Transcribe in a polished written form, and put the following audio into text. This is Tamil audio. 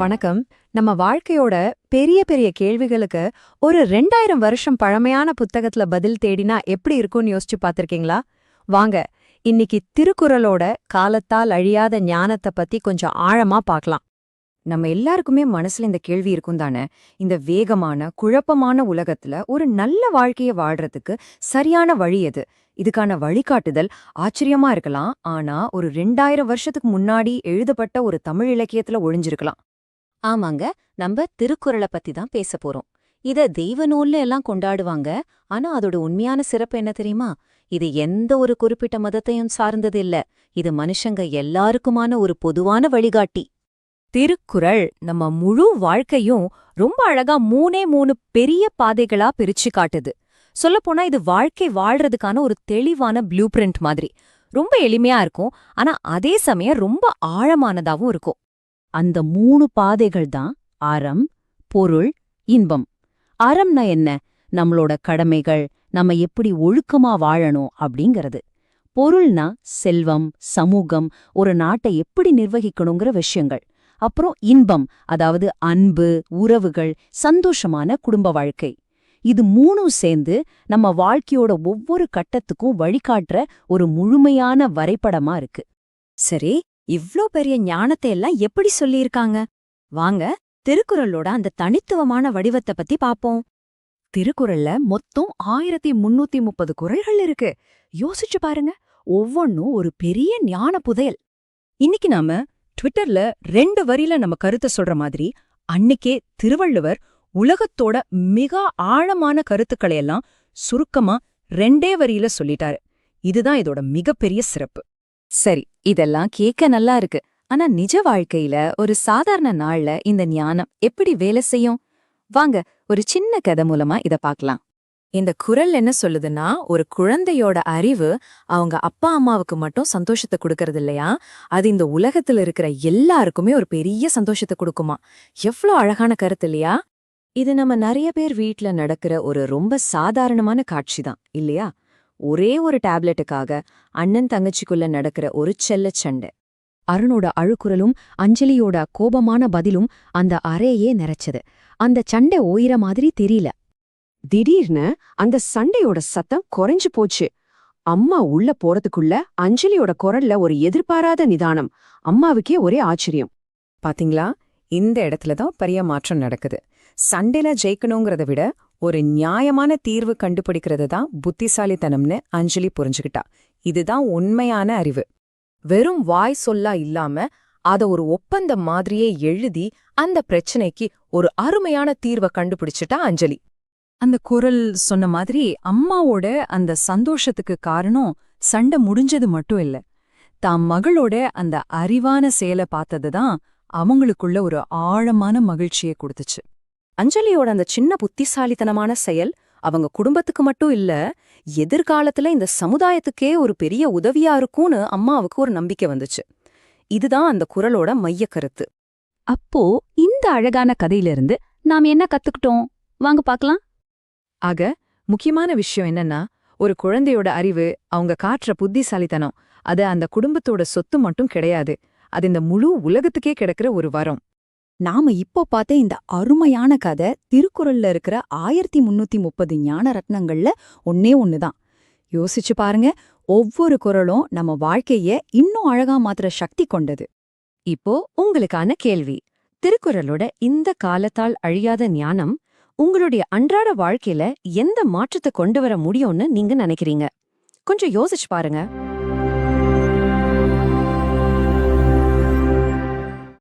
வணக்கம். நம்ம வாழ்க்கையோட பெரிய பெரிய கேள்விகளுக்கு ஒரு 2000 வருஷம் பழமையான புத்தகத்துல பதில் தேடினா எப்படி இருக்கும்னு யோசிச்சு பார்த்திருக்கீங்களா? வாங்க, இன்னைக்கு திருக்குறளோட காலத்தால் அழியாத ஞானத்தை பத்தி கொஞ்சம் ஆழமா பார்க்கலாம். நம்ம எல்லாருக்குமே மனசுல இந்த கேள்வி இருக்கும் தானே. இந்த வேகமான குழப்பமான உலகத்துல ஒரு நல்ல வாழ்க்கைய வாழ்றதுக்கு சரியான வழி எது? இதுக்கான வழிகாட்டுதல் ஆச்சரியமா இருக்கலாம். ஆனா ஒரு 2000 வருஷத்துக்கு முன்னாடி எழுதப்பட்ட ஒரு தமிழ் இலக்கியத்துல ஒளிஞ்சிருக்கலாம். ஆமாங்க, நம்ம திருக்குறளை பத்தி தான் பேச போறோம். இத தெய்வ நூல்ல எல்லாம் கொண்டாடுவாங்க. ஆனா அதோட உண்மையான சிறப்பு என்ன தெரியுமா? இது எந்த ஒரு குறிப்பிட்ட மதத்தையும் சார்ந்தது இல்ல. இது மனுஷங்க எல்லாருக்குமான ஒரு பொதுவான வழிகாட்டி. திருக்குறள் நம்ம முழு வாழ்க்கையும் ரொம்ப அழகா மூணு பெரிய பாதைகளா பிரிச்சு காட்டுது. சொல்லப்போனா இது வாழ்க்கை வாழ்றதுக்கான ஒரு தெளிவான ப்ளூ பிரிண்ட் மாதிரி. ரொம்ப எளிமையா இருக்கும், ஆனா அதே சமயம் ரொம்ப ஆழமானதாவும் இருக்கும். அந்த 3 பாதைகள் தான் அறம், பொருள், இன்பம். அறம்னா என்ன? நம்மளோட கடமைகள், நம்ம எப்படி ஒழுக்கமா வாழணும் அப்படிங்கிறது. பொருள்னா செல்வம், சமூகம், ஒரு நாட்டை எப்படி நிர்வகிக்கணுங்கிற விஷயங்கள். அப்புறம் இன்பம், அதாவது அன்பு, உறவுகள், சந்தோஷமான குடும்ப வாழ்க்கை. இது 3ம் சேர்ந்து நம்ம வாழ்க்கையோட ஒவ்வொரு கட்டத்துக்கும் வழிகாட்டுற ஒரு முழுமையான வரைபடமா இருக்கு. சரி, இவ்ளோ பெரிய ஞானத்தை எல்லாம் எப்படி சொல்லியிருக்காங்க? வாங்க, திருக்குறளோட அந்த தனித்துவமான வடிவத்தை பத்தி பாப்போம். திருக்குறள்ல மொத்தம் 1330 குறள்கள் இருக்கு. யோசிச்சு பாருங்க, ஒவ்வொன்னும் ஒரு பெரிய ஞான புதையல். இன்னைக்கு நாம ட்விட்டர்ல 2 வரியில நம்ம கருத்தை சொல்ற மாதிரி, அன்னிக்கே திருவள்ளுவர் உலகத்தோட மிக ஆழமான கருத்துக்களையெல்லாம் சுருக்கமா 2 வரியில சொல்லிட்டாரு. இதுதான் இதோட மிகப்பெரிய சிறப்பு. சரி, இதெல்லாம் கேட்க நல்லா இருக்கு. ஆனா நிஜ வாழ்க்கையில ஒரு சாதாரண நாள்ல இந்த ஞானம் எப்படி வேலை செய்யும்? வாங்க, ஒரு சின்ன கதை மூலமா இத பார்க்கலாம். இந்த குறள் என்ன சொல்லுதுன்னா, ஒரு குழந்தையோட அறிவு அவங்க அப்பா அம்மாவுக்கு மட்டும் சந்தோஷத்தை கொடுக்கறது இல்லையா, அது இந்த உலகத்துல இருக்கிற எல்லாருக்குமே ஒரு பெரிய சந்தோஷத்தை கொடுக்குமா. எவ்வளோ அழகான கருத்து இல்லையா? இது நம்ம நிறைய பேர் வீட்ல நடக்கிற ஒரு ரொம்ப சாதாரணமான காட்சி தான் இல்லையா? ஒரே ஒரு டேப்லெட்டுக்காக அண்ணன் தங்கச்சிக்குள்ள நடக்கிற ஒரு செல்லச் சண்டை. அருணோட அழுக்குறலும் அஞ்சலியோட கோபமான பதிலும் அந்த அறையே நிறைச்சது. அந்த சண்டை ஓயிற மாதிரி தெரியல. திடீர்னு அந்த சண்டையோட சத்தம் குறைஞ்சு போச்சு. அம்மா உள்ள போறதுக்குள்ள அஞ்சலியோட குரல்ல ஒரு எதிர்பாராத நிதானம். அம்மாவுக்கே ஒரே ஆச்சரியம். பாத்தீங்களா, இந்த இடத்துலதான் பெரிய மாற்றம் நடக்குது. சண்டையில ஜெயிக்கணுங்கிறத விட ஒரு நியாயமான தீர்வு கண்டுபிடிக்கிறது தான் புத்திசாலித்தனம்னு அஞ்சலி புரிஞ்சுக்கிட்டா. இதுதான் உண்மையான அறிவு. வெறும் வாய் சொல்லா இல்லாம அத ஒரு ஒப்பந்தம் மாதிரியே எழுதி அந்த பிரச்சனைக்கு ஒரு அருமையான தீர்வை கண்டுபிடிச்சிட்டா அஞ்சலி. அந்த குரல் சொன்ன மாதிரி அம்மாவோட அந்த சந்தோஷத்துக்கு காரணம் சண்டை முடிஞ்சது மட்டும் இல்ல, தாம் மகளோட அந்த அறிவான செயலை பார்த்ததுதான் அவங்களுக்குள்ள ஒரு ஆழமான மகிழ்ச்சியை கொடுத்துச்சு. அஞ்சலியோட அந்த சின்ன புத்திசாலித்தனமான செயல் அவங்க குடும்பத்துக்கு மட்டும் இல்ல, எதிர்காலத்துல இந்த சமுதாயத்துக்கே ஒரு பெரிய உதவியா இருக்கும்னு அம்மாவுக்கு ஒரு நம்பிக்கை வந்துச்சு. இதுதான் அந்த குறளோட மைய கருத்து. அப்போ இந்த அழகான கதையிலிருந்து நாம் என்ன கத்துக்கிட்டோம்? வாங்க பார்க்கலாம். ஆக முக்கியமான விஷயம் என்னன்னா, ஒரு குழந்தையோட அறிவு, அவங்க காட்டுற புத்திசாலித்தனம், அது அந்த குடும்பத்தோட சொத்து மட்டும் கிடையாது. அது இந்த முழு உலகத்துக்கே கிடைக்கிற ஒரு வரம். நாம இப்போ பார்த்த இந்த அருமையான கதை திருக்குறள்ல இருக்கிற 1330 ஞான ரத்னங்கள்ல ஒன்னே ஒண்ணுதான். யோசிச்சு பாருங்க, ஒவ்வொரு குறளும் நம்ம வாழ்க்கைய இன்னும் அழகா மாத்துற சக்தி கொண்டது. இப்போ உங்களுக்கான கேள்வி, திருக்குறளோட இந்த காலத்தால் அழியாத ஞானம் உங்களுடைய அன்றாட வாழ்க்கையில எந்த மாற்றத்தை கொண்டு வர முடியும்னு நீங்க நினைக்கிறீங்க? கொஞ்சம் யோசிச்சு பாருங்க.